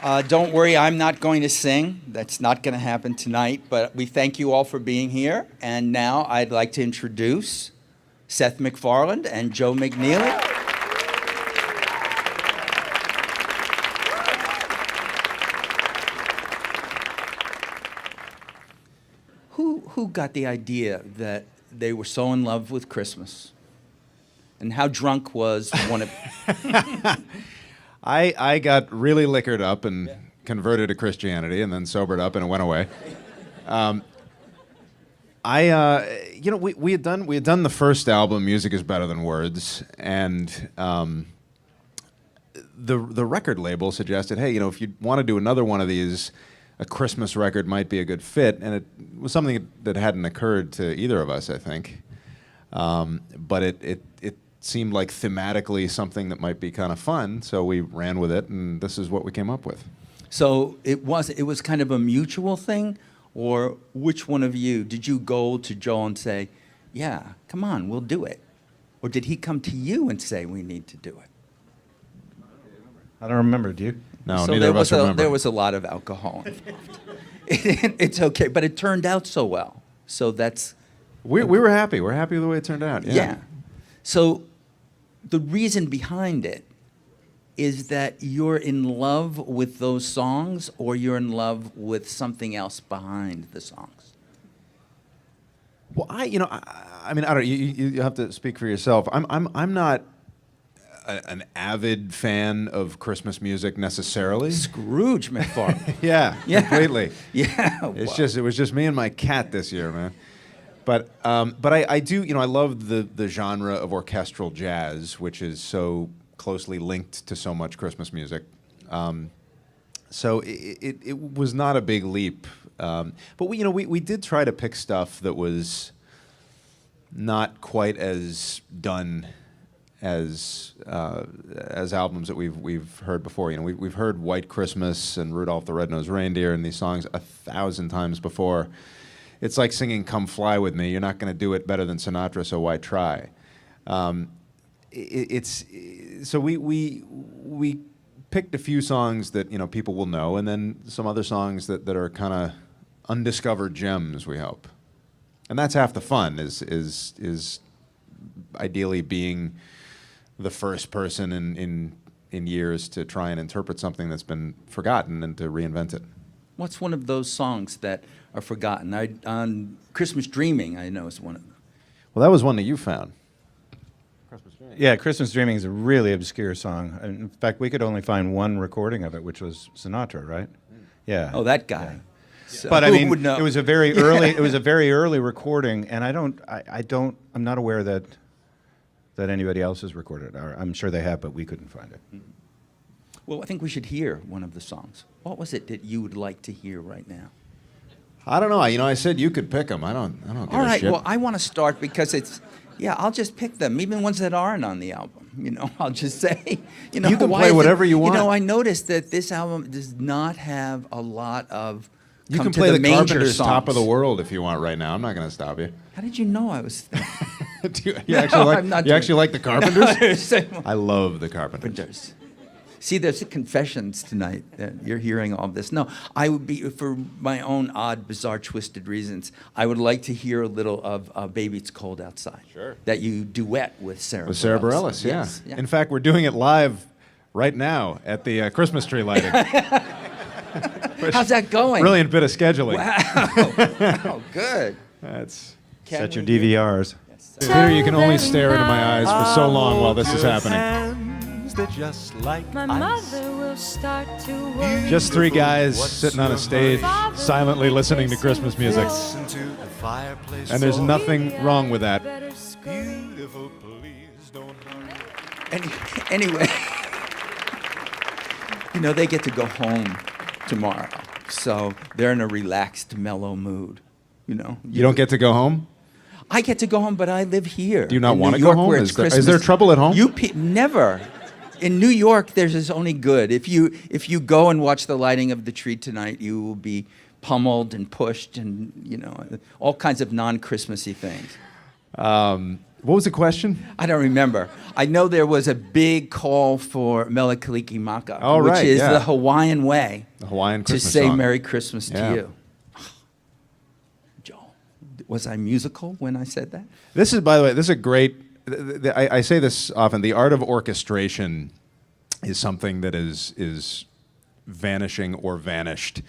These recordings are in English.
Don't worry, I'm not going to sing. That's not going to happen tonight. But we thank you all for being here. And now I'd like to introduce Seth MacFarlane and Joe McNeely. Who got the idea that they were so in love with Christmas? And how drunk was one of I got really liquored up and converted to Christianity, and then sobered up, and it went away. We had done the first album, Music Is Better Than Words, and the record label suggested, hey, if you want to do another one of these, a Christmas record might be a good fit, and it was something that hadn't occurred to either of us, I think. But it seemed like thematically something that might be kind of fun, so we ran with it, and this is what we came up with. So it was kind of a mutual thing, or which one of you did you go to Joel and say, yeah, come on, we'll do it? Or did he come to you and say, we need to do it? I don't remember, do you? No, So neither of us remember. there was a lot of alcohol involved. It's okay, but it turned out so well. So that's... We were happy. We're happy with the way it turned out. Yeah. So the reason behind it is that you're in love with those songs, or you're in love with something else behind the songs? Well, I mean, I don't know. You have to speak for yourself. I'm not an avid fan of Christmas music necessarily. Scrooge MacFarlane. Yeah, completely. Yeah. It was just me and my cat this year, man. But I do, I love the genre of orchestral jazz, which is so closely linked to so much Christmas music. So it was not a big leap. But we did try to pick stuff that was not quite as done as albums that we've heard before. We've heard White Christmas and Rudolph the Red-Nosed Reindeer and these songs 1,000 times before. It's like singing "Come Fly With Me." You're not going to do it better than Sinatra, so why try? So we picked a few songs that people will know, and then some other songs that are kind of undiscovered gems, we hope. And that's half the fun, is ideally being the first person in years to try and interpret something that's been forgotten and to reinvent it. What's one of those songs that are forgotten? On Christmas Dreaming, I know is one of them. Well, that was one that you found. Yeah, Christmas Dreaming is a really obscure song. In fact, we could only find one recording of it, which was Sinatra, right? Yeah. Oh, that guy. Yeah. So But I who mean, would know? it was a very early. It was a very early recording, and I'm not aware that anybody else has recorded it. I'm sure they have, but we couldn't find it. Well, I think we should hear one of the songs. What was it that you would like to hear right now? I don't know. I said you could pick them. I don't give All a right. shit. Well, I want to start because I'll just pick them, even ones that aren't on the album. I'll just say, You can play whatever you want. I noticed that this album does not have a lot of. You Come can to play the major Carpenters' songs. "Top of the World" if you want right now. I'm not going to stop you. How did you know I was? You No, I'm not actually like the Carpenters? No, I love the Carpenters. Carpenters. See, there's confessions tonight. You're hearing all this. No, I would be, for my own odd, bizarre, twisted reasons, I would like to hear a little of "Baby It's Cold Outside." Sure. That you duet with Sarah. With Sarah Bareilles, yeah. Yes, yeah. In fact, we're doing it live right now at the Christmas tree lighting. How's that going? Brilliant bit of scheduling. Wow, good. That's Set your DVRs. Peter, you can only stare into my eyes for so long while this is happening. My mother will start to worry. Just three guys sitting on a stage, silently listening to Christmas music. And there's nothing wrong with that. Anyway, they get to go home tomorrow, so they're in a relaxed, mellow mood. You don't get to go home? I get to go home, but I live here. Do you not in want New to go York, home? where it's Is there Christmas. trouble at home? Never. In New York, there's only good. If you go and watch the lighting of the tree tonight, you will be pummeled and pushed, and all kinds of non-Christmassy things. What was the question? I don't remember. I know there was a big call for Mele Kalikimaka, Oh, which right, is yeah. the Hawaiian way The Hawaiian to Christmas say song. Merry Christmas Yeah. to you. Joel, was I musical when I said that? This is, by the way, this is a great. I say this often. The art of orchestration is something that is vanishing or vanished,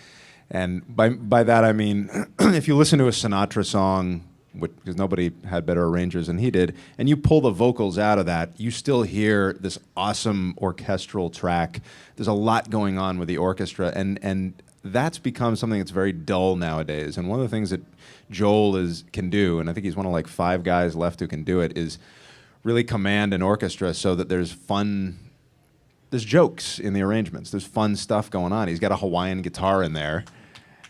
and by that I mean, if you listen to a Sinatra song, because nobody had better arrangers than he did, and you pull the vocals out of that, you still hear this awesome orchestral track. There's a lot going on with the orchestra, and that's become something that's very dull nowadays. And one of the things that Joel can do, and I think he's one of like 5 guys left who can do it, is really command an orchestra so that there's jokes in the arrangements. There's fun stuff going on. He's got a Hawaiian guitar in there.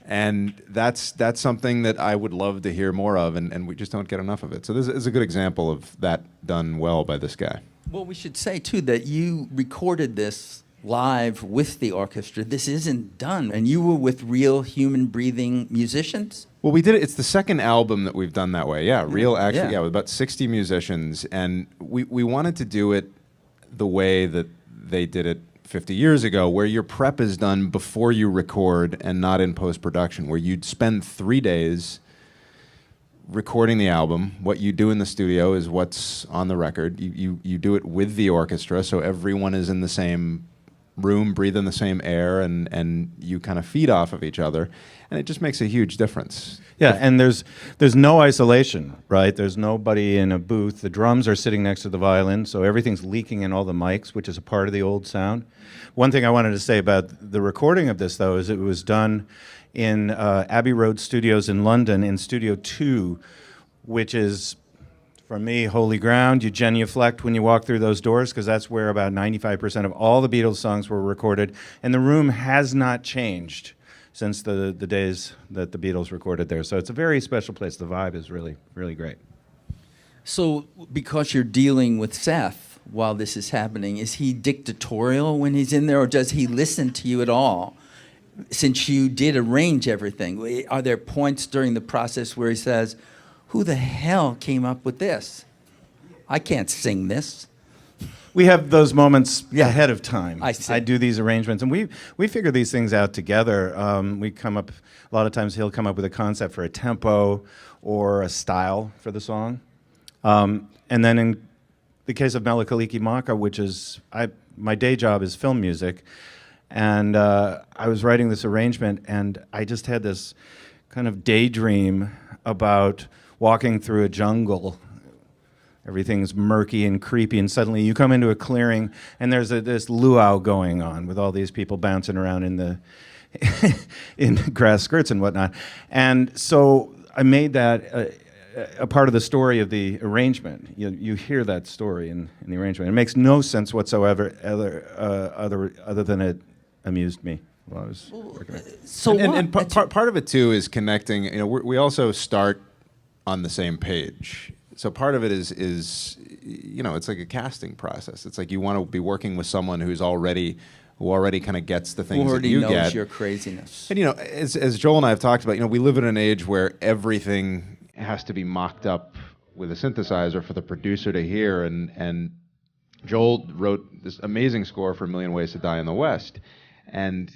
And that's something that I would love to hear more of, and we just don't get enough of it. So this is a good example of that done well by this guy. Well, we should say, too, that you recorded this live with the orchestra. This isn't done. And you were with real human breathing musicians? Well, we did it. It's the second album that we've done that way. Yeah, Yeah. with about 60 musicians. And we wanted to do it the way that they did it 50 years ago, where your prep is done before you record and not in post-production, where you'd spend 3 days recording the album. What you do in the studio is what's on the record. You do it with the orchestra, so everyone is in the same room, breathing the same air, and you kind of feed off of each other, and it just makes a huge difference. Yeah, and there's no isolation, right? There's nobody in a booth. The drums are sitting next to the violin, so everything's leaking in all the mics, which is a part of the old sound. One thing I wanted to say about the recording of this, though, is it was done in Abbey Road Studios in London in Studio 2, which is, for me, holy ground. You genuflect when you walk through those doors, because that's where about 95% of all the Beatles songs were recorded, and the room has not changed since the days that the Beatles recorded there. So it's a very special place. The vibe is really, really great. So because you're dealing with Seth while this is happening, is he dictatorial when he's in there, or does he listen to you at all? Since you did arrange everything, are there points during the process where he says, who the hell came up with this? I can't sing this. We have those moments ahead of time. I see. I do these arrangements, and we figure these things out together. We come up, a lot of times he'll come up with a concept for a tempo or a style for the song. And then in the case of Mele Kalikimaka, which is, my day job is film music, and I was writing this arrangement, and I just had this kind of daydream about walking through a jungle. Everything's murky and creepy, and suddenly you come into a clearing, and there's this luau going on with all these people bouncing around in the in grass skirts and whatnot. And so I made that a part of the story of the arrangement. You hear that story in the arrangement. It makes no sense whatsoever other than it amused me while I was working on it. So And part of it too is connecting. You know, we also start on the same page. So part of it is you know, it's like a casting process. It's like you want to be working with someone who already kind of gets the things that you knows get. your craziness. And you know, as Joel and I have talked about, you know, we live in an age where everything has to be mocked up with a synthesizer for the producer to hear. And Joel wrote this amazing score for A Million Ways to Die in the West. And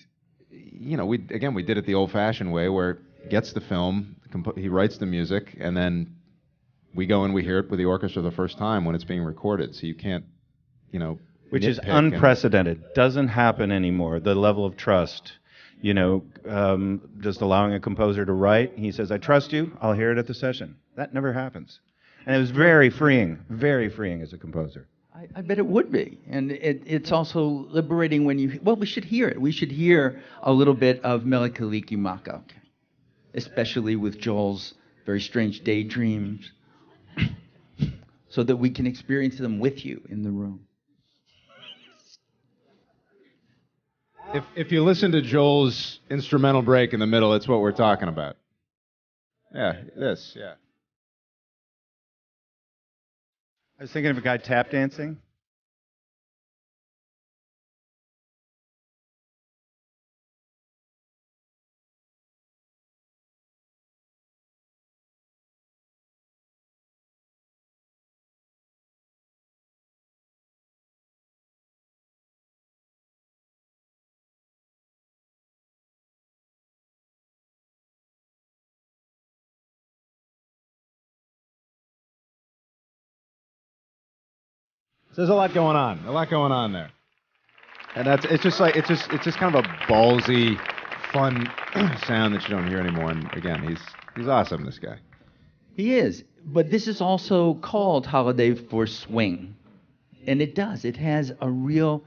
you know, we did it the old-fashioned way, where he gets the film, he writes the music, and then we go and we hear it with the orchestra the first time when it's being recorded. So you can't, you know, Which is nitpick and- unprecedented. Doesn't happen anymore. The level of trust, you know, just allowing a composer to write. He says, I trust you, I'll hear it at the session. That never happens. And it was very freeing as a composer. I bet it would be. And it's also liberating when we should hear it. We should hear a little bit of Mele Kalikimaka, especially with Joel's very strange daydreams, so that we can experience them with you in the room. If you listen to Joel's instrumental break in the middle, it's what we're talking about. Yeah, this, yeah. I was thinking of a guy tap dancing. So there's a lot going on there. And it's just kind of a ballsy, fun sound that you don't hear anymore. And again, he's awesome, this guy. He is. But this is also called Holiday for Swing. And it does. It has a real...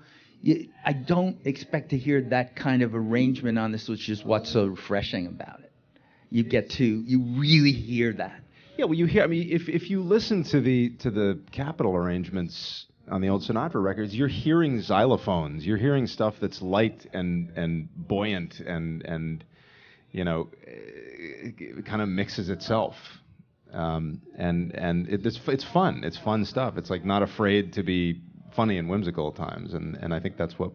I don't expect to hear that kind of arrangement on this, which is what's so refreshing about it. You really hear that. Yeah, well, you hear. I mean, if you listen to the Capitol arrangements on the old Sinatra records, you're hearing xylophones. You're hearing stuff that's light and buoyant and it kind of mixes itself. It's fun. It's fun stuff. It's like not afraid to be funny and whimsical at times, and I think that's what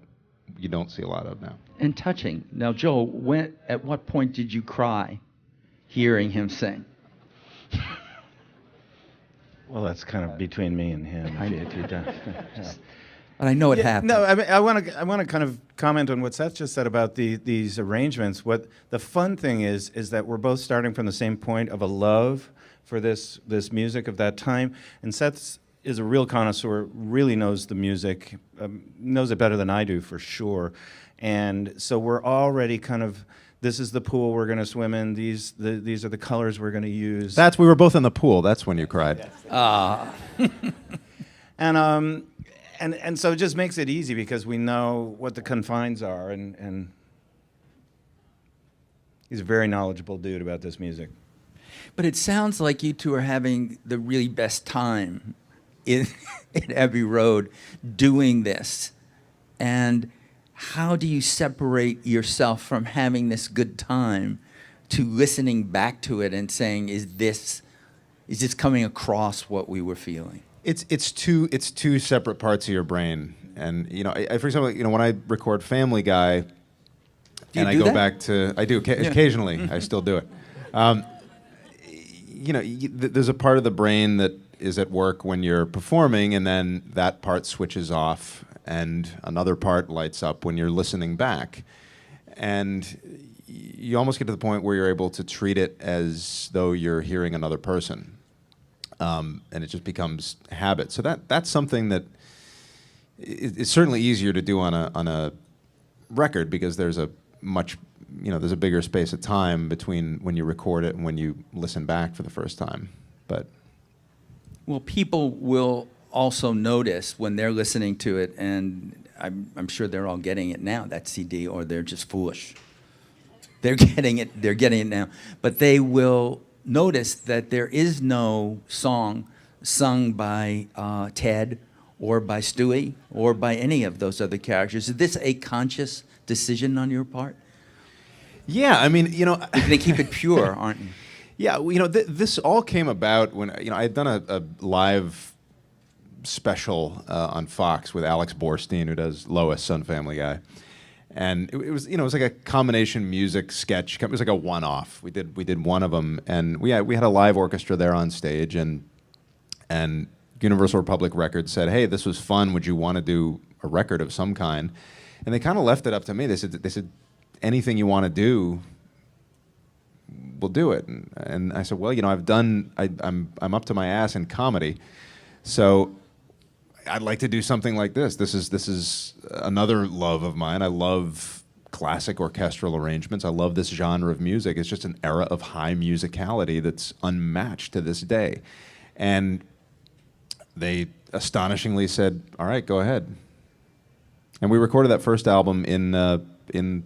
you don't see a lot of now. And touching. Now, Joel, at what point did you cry hearing him sing? Well, that's kind of between me and him. If you don't. Yeah. But I know it happened. No, I mean, I want to kind of comment on what Seth just said about these arrangements. What the fun thing is that we're both starting from the same point of a love for this music of that time, and Seth is a real connoisseur, really knows the music, knows it better than I do for sure, and so we're already kind of, this is the pool we're going to swim in, these are the colors we're going to use. We were both in the pool. That's when you cried. And so it just makes it easy because we know what the confines are, and he's a very knowledgeable dude about this music. But it sounds like you two are having the really best time in Abbey Road doing this. And how do you separate yourself from having this good time to listening back to it and saying, is this coming across what we were feeling? It's two separate parts of your brain. And I for example, when I record Family Guy, and I go back to, I do occasionally, I still do it. There's a part of the brain that is at work when you're performing, and then that part switches off, and another part lights up when you're listening back. And you almost get to the point where you're able to treat it as though you're hearing another person. And it just becomes habit. So that's something that it's certainly easier to do on a record, because there's a bigger space of time between when you record it and when you listen back for the first time. But well, people will also notice when they're listening to it, and I'm sure they're all getting it now, that CD, or they're just foolish. They're getting it now. But they will notice that there is no song sung by Ted or by Stewie or by any of those other characters. Is this a conscious decision on your part? Yeah, I mean, They keep it pure, aren't you? Yeah, this all came about when I had done a live special on Fox with Alex Borstein, who does Lois on Family Guy, and it was like a combination music sketch. It was like a one-off. We did one of them, and we had a live orchestra there on stage, and Universal Republic Records said, "Hey, this was fun. Would you want to do a record of some kind?" And they kind of left it up to me. They said, "Anything you want to do, we'll do it." And I said, "Well, I'm up to my ass in comedy, so I'd like to do something like this. This is another love of mine. I love classic orchestral arrangements. I love this genre of music. It's just an era of high musicality that's unmatched to this day." And they astonishingly said, "All right, go ahead." And we recorded that first album in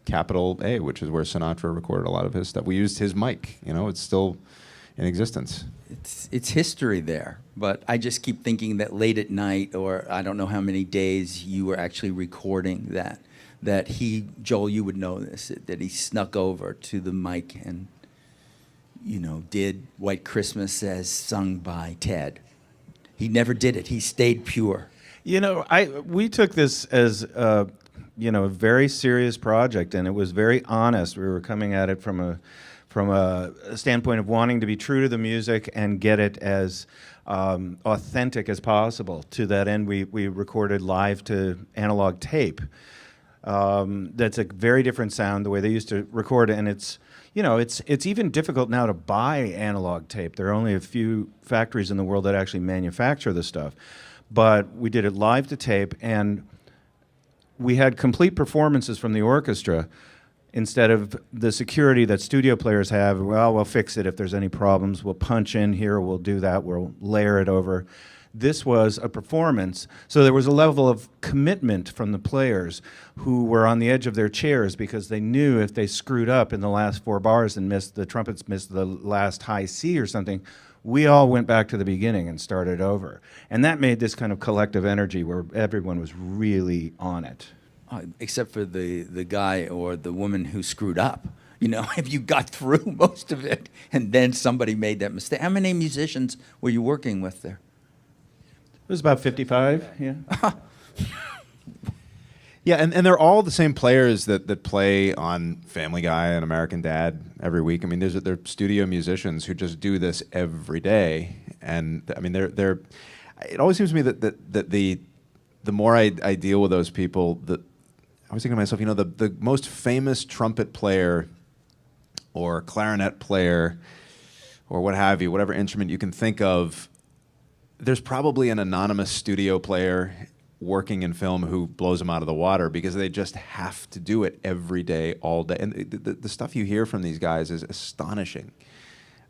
Capital A, which is where Sinatra recorded a lot of his stuff. We used his mic. It's still in existence. It's history there, but I just keep thinking that late at night, or I don't know how many days you were actually recording that Joel, you would know this, that he snuck over to the mic and, did White Christmas as sung by Ted. He never did it. He stayed pure. We took this as a very serious project, and it was very honest. We were coming at it from a standpoint of wanting to be true to the music and get it as authentic as possible. To that end, we recorded live to analog tape. That's a very different sound, the way they used to record it, and it's even difficult now to buy analog tape. There are only a few factories in the world that actually manufacture the stuff. but we did it live to tape, and we had complete performances from the orchestra instead of the security that studio players have. Well, we'll fix it if there's any problems. We'll punch in here, we'll do that, we'll layer it over. This was a performance, so there was a level of commitment from the players who were on the edge of their chairs because they knew if they screwed up in the last 4 bars and the trumpets missed the last high C or something, we all went back to the beginning and started over. And that made this kind of collective energy where everyone was really on it. Except for the guy or the woman who screwed up. You know, if you got through most of it and then somebody made that mistake. How many musicians were you working with there? It was about 55, yeah. Yeah, and they're all the same players that play on Family Guy and American Dad every week. I mean, they're studio musicians who just do this every day. And I mean, they're. It always seems to me that the more I deal with those people, I was thinking to myself, you know, the most famous trumpet player or clarinet player or what have you, whatever instrument you can think of, there's probably an anonymous studio player working in film who blows them out of the water because they just have to do it every day, all day. And the stuff you hear from these guys is astonishing.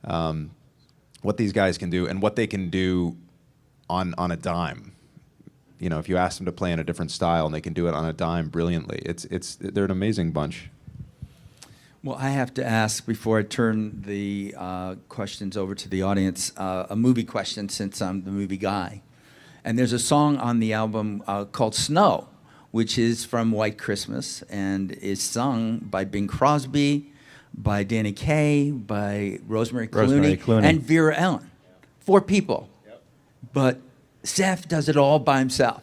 What these guys can do and what they can do on a dime. You know, if you ask them to play in a different style and they can do it on a dime brilliantly, they're an amazing bunch. Well, I have to ask before I turn the questions over to the audience, a movie question since I'm the movie guy. And there's a song on the album called Snow, which is from White Christmas and is sung by Bing Crosby, by Danny Kaye, by Rosemary Clooney, and Vera Ellen. 4 people. Yep. But Seth does it all by himself.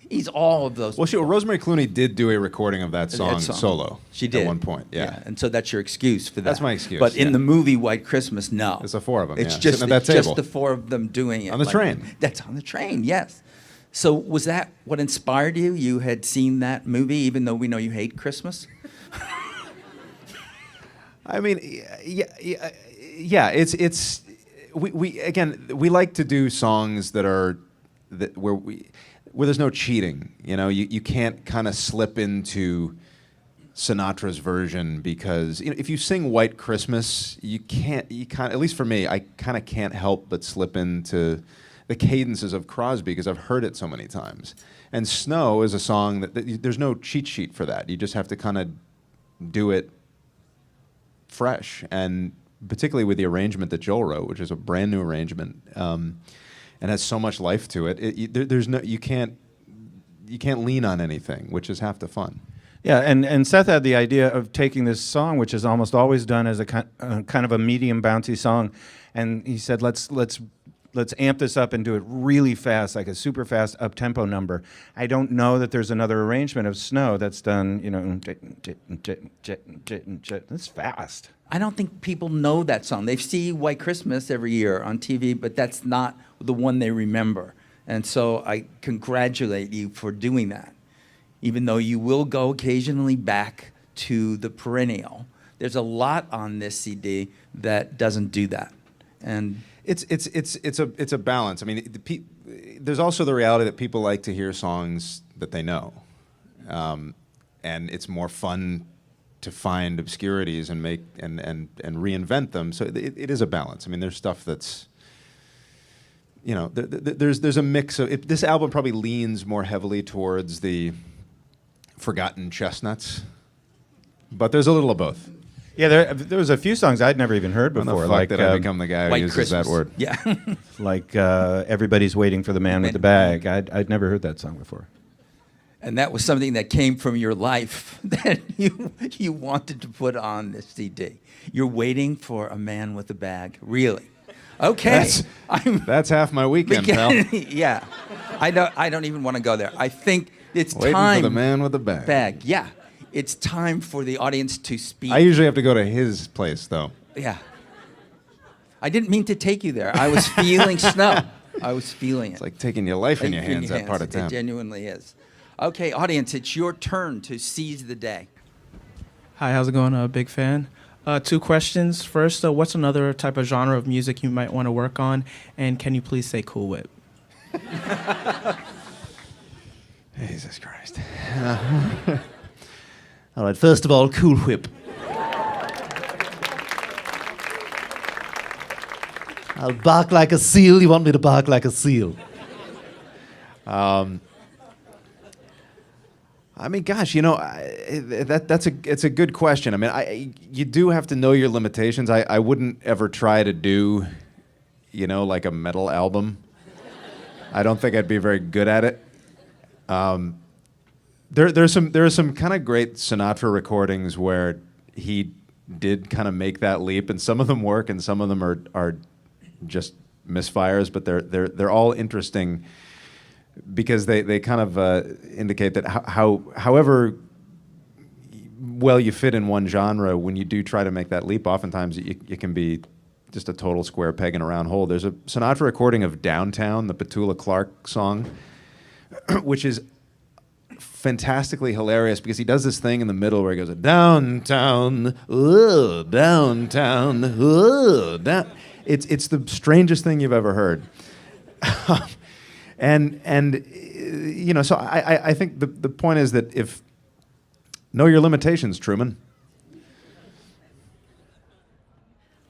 He's all of those. Well, Rosemary Clooney did do a recording of that song solo. She did. At one point, yeah. And so that's your excuse for that. That's my excuse. But in the movie White Christmas, no. It's the 4 of them, It's yeah. just, Sitting at that table. just the 4 of them doing it. On the train. That's on the train, yes. So was that what inspired you? You had seen that movie, even though we know you hate Christmas? I mean, yeah. It's we like to do songs where there's no cheating. You know, you can't kind of slip into Sinatra's version because if you sing White Christmas, you kind of, at least for me, I kind of can't help but slip into the cadences of Crosby because I've heard it so many times. And Snow is a song that there's no cheat sheet for that. You just have to kind of do it fresh, and particularly with the arrangement that Joel wrote, which is a brand new arrangement, and has so much life to it. You can't lean on anything, which is half the fun. Yeah, and Seth had the idea of taking this song, which is almost always done as a kind of a medium bouncy song, and he said, let's amp this up and do it really fast, like a super fast up-tempo number. I don't know that there's another arrangement of Snow that's done, that's fast. I don't think people know that song. They see White Christmas every year on TV, but that's not the one they remember. And so I congratulate you for doing that. Even though you will go occasionally back to the perennial, there's a lot on this CD that doesn't do that. And it's a balance. I mean, there's also the reality that people like to hear songs that they know, and it's more fun to find obscurities and make and reinvent them. So it is a balance. I mean, there's stuff that's, there's a mix of this album probably leans more heavily towards the forgotten chestnuts, but there's a little of both. Yeah, there was a few songs I'd never even heard before. Like did I become the guy who White uses Christmas. that word? Yeah. Like Everybody's Waiting for the Man with the Bag. I'd never heard that song before. And that was something that came from your life that you wanted to put on this CD. You're waiting for a man with a bag. Really? Okay. That's half my weekend, pal. Yeah. I don't even want to go there. I think it's Waiting time. for the man with the bag. Yeah. It's time for the audience to speak. I usually have to go to his place, though. Yeah. I didn't mean to take you there. I was feeling Snow. I was feeling it. It's like taking your life in your hands, that part of town. It genuinely is. Okay, audience, it's your turn to seize the day. Hi, how's it going? Big fan. 2 questions. First, what's another type of genre of music you might want to work on? And can you please say Cool Whip? Jesus Christ. All right, first of all, Cool Whip. I'll bark like a seal. You want me to bark like a seal? I mean, gosh, you know, it's a good question. I mean, you do have to know your limitations. I wouldn't ever try to do, you know, like a metal album. I don't think I'd be very good at it. There are some kind of great Sinatra recordings where he did kind of make that leap, and some of them work, and some of them are just misfires. But they're all interesting because they kind of indicate that however well you fit in one genre, when you do try to make that leap, oftentimes you can be just a total square peg in a round hole. There's a Sinatra recording of Downtown, the Petula Clark song, which is fantastically hilarious because he does this thing in the middle where he goes, downtown, downtown, down. It's the strangest thing you've ever heard. And you know, so I think the point is that if know your limitations, Truman.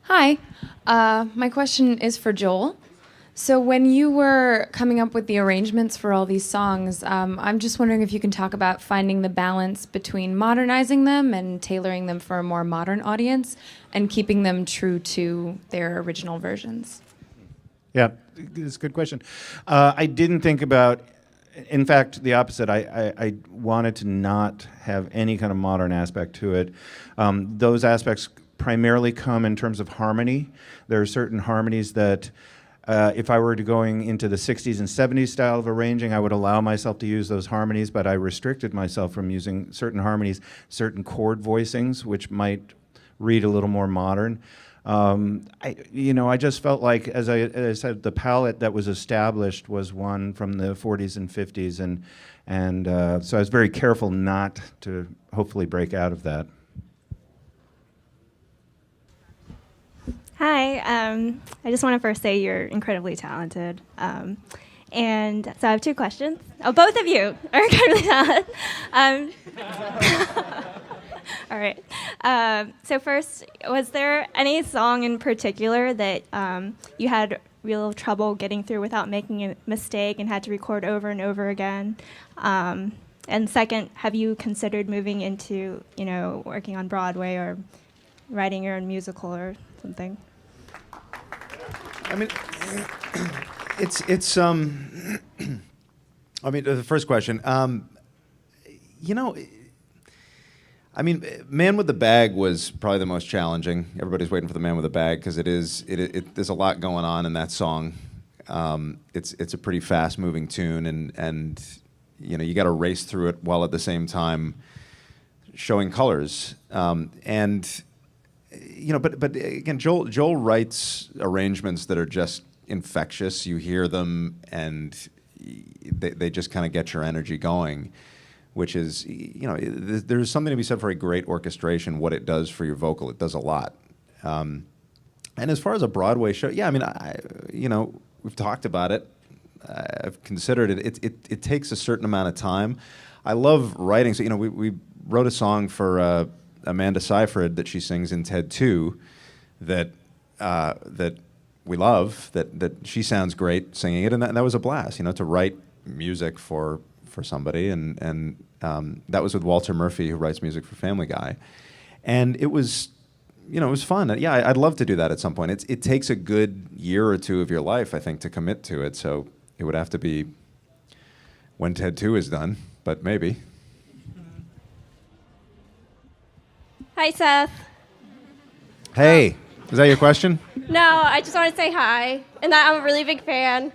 Hi, my question is for Joel. So when you were coming up with the arrangements for all these songs, I'm just wondering if you can talk about finding the balance between modernizing them and tailoring them for a more modern audience and keeping them true to their original versions. Yeah, it's a good question. I didn't think about, in fact, the opposite. I wanted to not have any kind of modern aspect to it. Those aspects primarily come in terms of harmony. There are certain harmonies that if I were to going into the 60s and 70s style of arranging, I would allow myself to use those harmonies, but I restricted myself from using certain harmonies, certain chord voicings, which might read a little more modern. I just felt like, as I said, the palette that was established was one from the 40s and 50s, and so I was very careful not to hopefully break out of that. Hi, I just want to first say you're incredibly talented. And so I have two questions. Oh, both of you are incredibly talented. All right. So first, was there any song in particular that you had real trouble getting through without making a mistake and had to record over and over again? And second, have you considered moving into, working on Broadway or writing your own musical or something? I mean, it's I mean, the first question, I mean, Man with the Bag was probably the most challenging. Everybody's waiting for the Man with the Bag because there's a lot going on in that song. It's a pretty fast-moving tune, and you got to race through it while at the same time showing colors. But again, Joel writes arrangements that are just infectious. You hear them, and they just kind of get your energy going. Which is, there's something to be said for a great orchestration. What it does for your vocal, it does a lot. And as far as a Broadway show, yeah, I mean, we've talked about it. I've considered it. It takes a certain amount of time. I love writing. So we wrote a song for Amanda Seyfried that she sings in Ted 2 that we love. That she sounds great singing it, and that was a blast. To write music for somebody, and that was with Walter Murphy, who writes music for Family Guy, and it was, it was fun. Yeah, I'd love to do that at some point. It takes a good year or two of your life, I think, to commit to it. So it would have to be when Ted 2 is done, but maybe. Hi, Seth. Hey, is that your question? No, I just want to say hi, and that I'm a really big fan.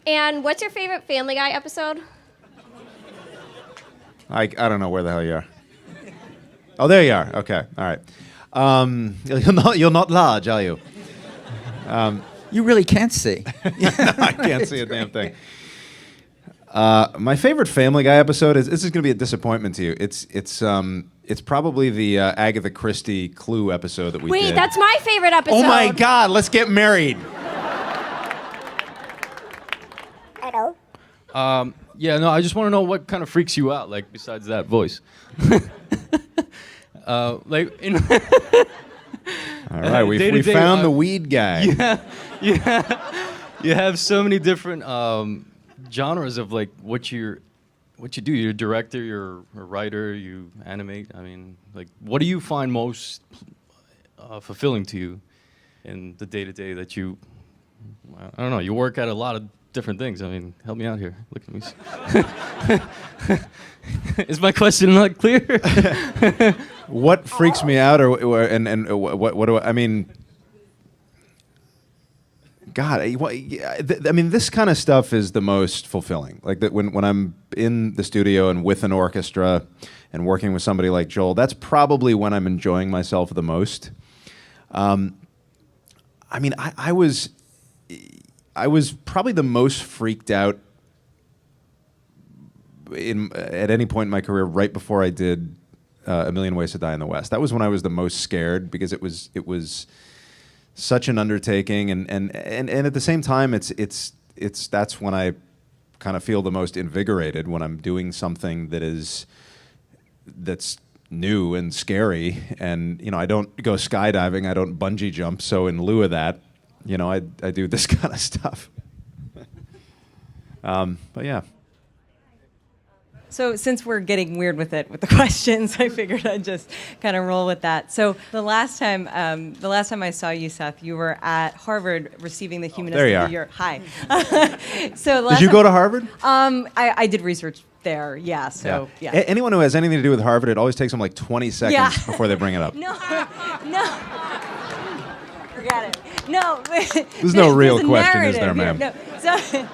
And what's your favorite Family Guy episode? I don't know where the hell you are. Oh, there you are. Okay, all right. You're not large, are you? You really can't see. I can't see a damn thing. My favorite Family Guy episode is, this is going to be a disappointment to you. It's probably the Agatha Christie Clue episode that we did. Wait, that's my favorite episode. Oh my God, let's get married. Yeah, no, I just want to know what kind of freaks you out, like besides that voice. Like, in All right, we day-to-day, found the weed guy. You have so many different genres of like what you do. You're a director, you're a writer, you animate. I mean, like, what do you find most fulfilling to you in the day-to-day that you? I don't know. You work at a lot of different things. I mean, help me out here. Look at me. Is my question not clear? What freaks me out, or what do I mean? God, I mean, this kind of stuff is the most fulfilling. Like that when I'm in the studio and with an orchestra and working with somebody like Joel, that's probably when I'm enjoying myself the most. I mean, I was probably the most freaked out at any point in my career right before I did A Million Ways to Die in the West. That was when I was the most scared, because it was such an undertaking, and at the same time, it's that's when I kind of feel the most invigorated, when I'm doing something that's new and scary. And I don't go skydiving, I don't bungee jump, so in lieu of that, I do this kind of stuff. But yeah. So since we're getting weird with the questions, I figured I'd just kind of roll with that. So the last time I saw you, Seth, you were at Harvard receiving the Humanist There you of are. the Year. Hi. So Did you go to Harvard? I did research there. Yeah. So yeah. Anyone who has anything to do with Harvard, it always takes them like 20 seconds Yeah. before they bring it up. No. Forget it. No. There's no real a question, is there, narrative ma'am? here. No.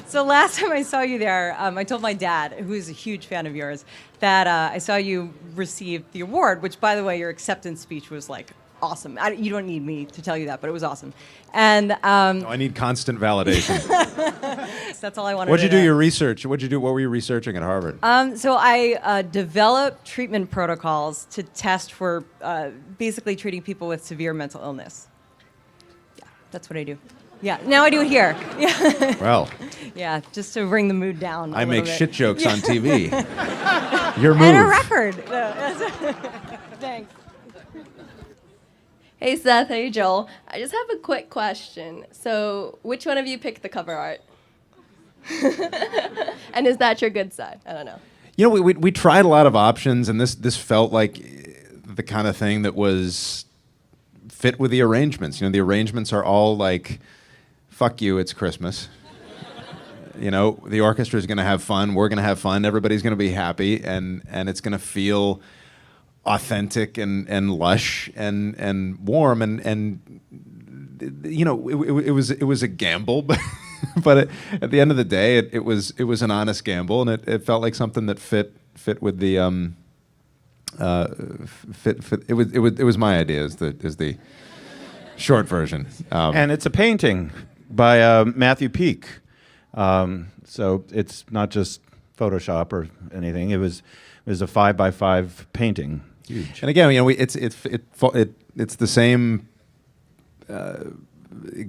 So last time I saw you there, I told my dad, who is a huge fan of yours, that I saw you receive the award, which, by the way, your acceptance speech was like awesome. You don't need me to tell you that, but it was awesome. And No, I need constant validation. that's all I wanted. What'd you to do know. your research? What were you researching at Harvard? So I developed treatment protocols to test for basically treating people with severe mental illness. Yeah, that's what I do. Yeah, now I do it here. Yeah. Well, Yeah, just to bring the mood down. I a make little shit bit. jokes on TV. Your move. And a record. Thanks. Hey Seth, hey Joel. I just have a quick question. So, which one of you picked the cover art? And is that your good side? I don't know. We tried a lot of options, and this felt like the kind of thing that was fit with the arrangements. The arrangements are all like, fuck you, it's Christmas. The orchestra is going to have fun, we're going to have fun, everybody's going to be happy, and it's going to feel authentic and lush and warm, and it was a gamble, but at the end of the day, it was an honest gamble, and it felt like something that fit with the it was my idea is the short version. And it's a painting by Matthew Peak. So it's not just Photoshop or anything. It was a 5x5 painting. Huge. And again, it's the same.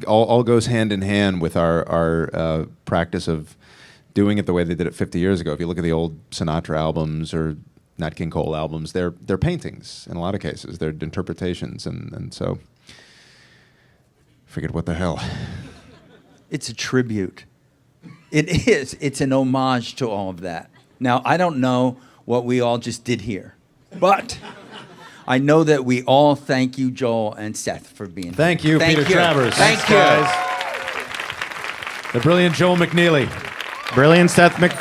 All goes hand in hand with our practice of doing it the way they did it 50 years ago. If you look at the old Sinatra albums or Nat King Cole albums, they're paintings in a lot of cases. They're interpretations, and so figured, what the hell? It's a tribute. It is. It's an homage to all of that. Now, I don't know what we all just did here, but I know that we all thank you, Joel and Seth, for being here. Thank you, Peter Travers. Thank Thanks, you. guys. The brilliant Joel McNeely. Brilliant Seth MacFarlane.